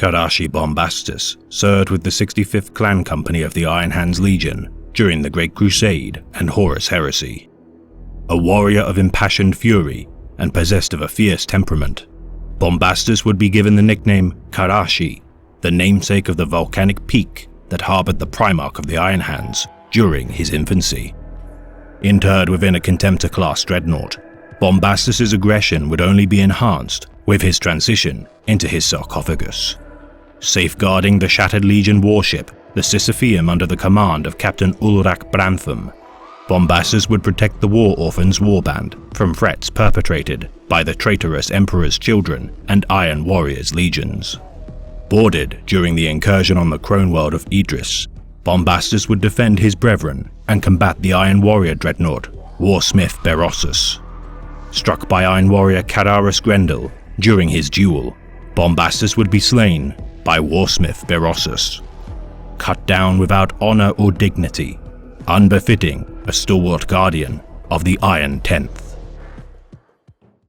Karashi Bombastus served with the 65th Clan Company of the Iron Hands Legion during the Great Crusade and Horus Heresy. A warrior of impassioned fury and possessed of a fierce temperament, Bombastus would be given the nickname Karashi, the namesake of the volcanic peak that harbored the Primarch of the Iron Hands during his infancy. Interred within a Contemptor-class dreadnought, Bombastus's aggression would only be enhanced with his transition into his sarcophagus. Safeguarding the Shattered Legion warship, the Sisypheum under the command of Captain Ulrak Brantham, Bombastus would protect the War Orphans Warband from threats perpetrated by the traitorous Emperor's Children and Iron Warriors legions. Boarded during the incursion on the Crone world of Idris, Bombastus would defend his brethren and combat the Iron Warrior dreadnought Warsmith Berossus. Struck by Iron Warrior Kararis Grendel during his duel, Bombastus would be slain by Warsmith Berossus. Cut down without honor or dignity, unbefitting a stalwart guardian of the Iron Tenth.